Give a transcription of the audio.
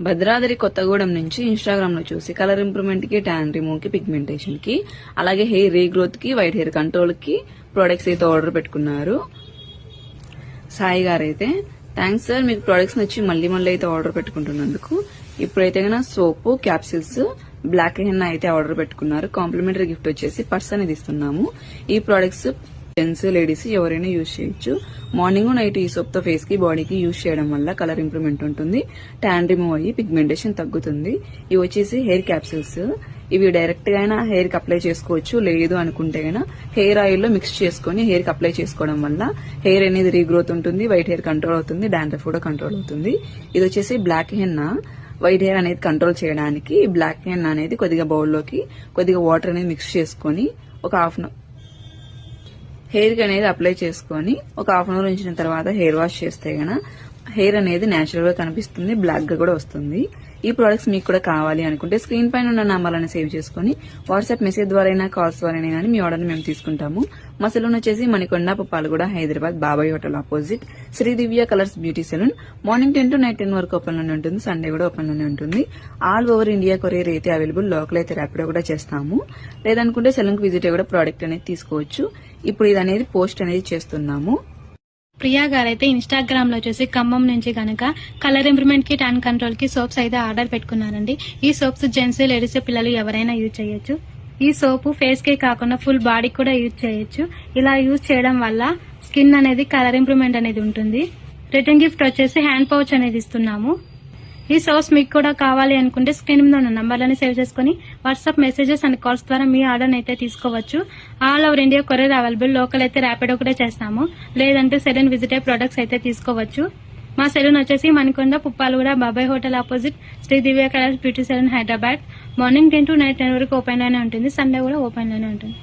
భద్రాద్రి కొత్తగూడెం నుంచి ఇన్స్టాగ్రామ్ లో చూసి కలర్ ఇంప్రూవ్మెంట్ కి, ట్యాన్ రిమూవ్ కి, పిగ్మెంటేషన్ కి, అలాగే హెయిర్ రీగ్రోత్ కి, వైట్ హెయిర్ కంట్రోల్ కి ప్రొడక్ట్స్ అయితే ఆర్డర్ పెట్టుకున్నారు. సాయి గారు అయితే థ్యాంక్స్ సార్, మీకు ప్రొడక్ట్స్ నచ్చి మళ్ళీ అయితే ఆర్డర్ పెట్టుకుంటున్నందుకు. ఇప్పుడైతే కన్నా సోపు, క్యాప్సిల్స్, బ్లాక్ హెన్నా అయితే ఆర్డర్ పెట్టుకున్నారు. కాంప్లిమెంటరీ గిఫ్ట్ వచ్చేసి పర్స్ అనేది ఇస్తున్నాము. ఈ ప్రొడక్ట్స్ జెంట్స్, లేడీస్ ఎవరైనా యూజ్ చేయొచ్చు. మార్నింగ్ నైట్ ఈ సోప్ తో ఫేస్ కి, బాడీకి యూజ్ చేయడం వల్ల కలర్ ఇంప్రూవ్మెంట్ ఉంటుంది, ట్యాన్ రిమూవ్ అయ్యి పిగ్మెంటేషన్ తగ్గుతుంది. ఇవి వచ్చేసి హెయిర్ క్యాప్సిల్స్. ఇవి డైరెక్ట్ గా అయినా హెయిర్ కి అప్లై చేసుకోవచ్చు, లేదు అనుకుంటే గనా హెయిర్ ఆయిల్ లో మిక్స్ చేసుకుని హెయిర్ కి అప్లై చేసుకోవడం వల్ల హెయిర్ అనేది రీగ్రోత్ ఉంటుంది, వైట్ హెయిర్ కంట్రోల్ అవుతుంది, డాండ్రఫ్ కూడా కంట్రోల్ అవుతుంది. ఇది వచ్చేసి బ్లాక్ హెన్నా. వైట్ హెయిర్ అనేది కంట్రోల్ చేయడానికి బ్లాక్ హెన్నా అనేది కొద్దిగా బౌల్లోకి కొద్దిగా వాటర్ అనేది మిక్స్ చేసుకుని ఒక హెయిర్ కి అనేది అప్లై చేసుకుని ఒక హాఫ్ అన్ అవర్ ఉంచిన తర్వాత హెయిర్ వాష్ చేస్తే గన హెయిర్ అనేది నేచురల్ గా కనిపిస్తుంది, బ్లాక్ గా కూడా వస్తుంది. ఈ ప్రొడక్ట్స్ మీకు కూడా కావాలి అనుకుంటే స్క్రీన్ పైన ఉన్న నంబర్లను సేవ్ చేసుకుని వాట్సాప్ మెసేజ్ ద్వారా అయినా, కాల్స్ ద్వారా అయినా మీ ఆర్డర్ మేము తీసుకుంటాము. మా సెలూన్ వచ్చేసి Manikonda, Puppalaguda, Hyderabad, Babai hotel opposite Sri Divya colours beauty salon. Morning 10 to night 10 వరకు ఓపెన్ లోనే ఉంటుంది, సండే కూడా ఓపెన్ లోనే ఉంటుంది. ఆల్ ఓవర్ ఇండియా కొరియర్ అయితే అవైలబుల్. లోకల్ అయితే ర్యాపిడో కూడా చేస్తాము. లేదనుకుంటే సెలూన్ కి విజిట్ కూడా ప్రోడక్ట్ అనేది తీసుకోవచ్చు. ఇప్పుడు ఇది అనేది పోస్ట్ అనేది చేస్తున్నాము. ప్రియా గారైతే ఇన్స్టాగ్రామ్ లో చూసి ఖమ్మం నుంచి గనక కలర్ ఇంప్రూవ్మెంట్ కి, ట్యాన్ కంట్రోల్ కి సోప్స్ అయితే ఆర్డర్ పెట్టుకున్నారండి. ఈ సోప్స్ జెంట్స్, లేడీస్, పిల్లలు ఎవరైనా యూజ్ చేయొచ్చు. ఈ సోపు ఫేస్ కి కాకుండా ఫుల్ బాడీ కూడా యూజ్ చేయొచ్చు. ఇలా యూజ్ చేయడం వల్ల స్కిన్ అనేది కలర్ ఇంప్రూవ్మెంట్ అనేది ఉంటుంది. రిటర్న్ గిఫ్ట్ వచ్చేసి హ్యాండ్ పౌచ్ అనేది ఇస్తున్నాము. ఈ సోప్స్ మీకు కూడా కావాలి అనుకుంటే స్క్రీన్ మీద ఉన్న నంబర్లని సేవ్ చేసుకుని వాట్సాప్ మెసేజెస్ అండ్ కాల్స్ ద్వారా మీ ఆర్డర్ అయితే తీసుకోవచ్చు. All over India courier available. Local అయితే ర్యాపిడో కూడా చేస్తాము, లేదంటే సెలూన్ విజిట్ అయ్యే ప్రొడక్ట్స్ అయితే తీసుకోవచ్చు. మా సెలూన్ వచ్చేసి Manikonda, Puppalaguda, Babai hotel opposite Sri Divya colours beauty salon, Hyderabad. Morning 10 to night 10 వరకు ఓపెన్ లోనే ఉంటుంది, సండే కూడా ఓపెన్ లోనే ఉంటుంది.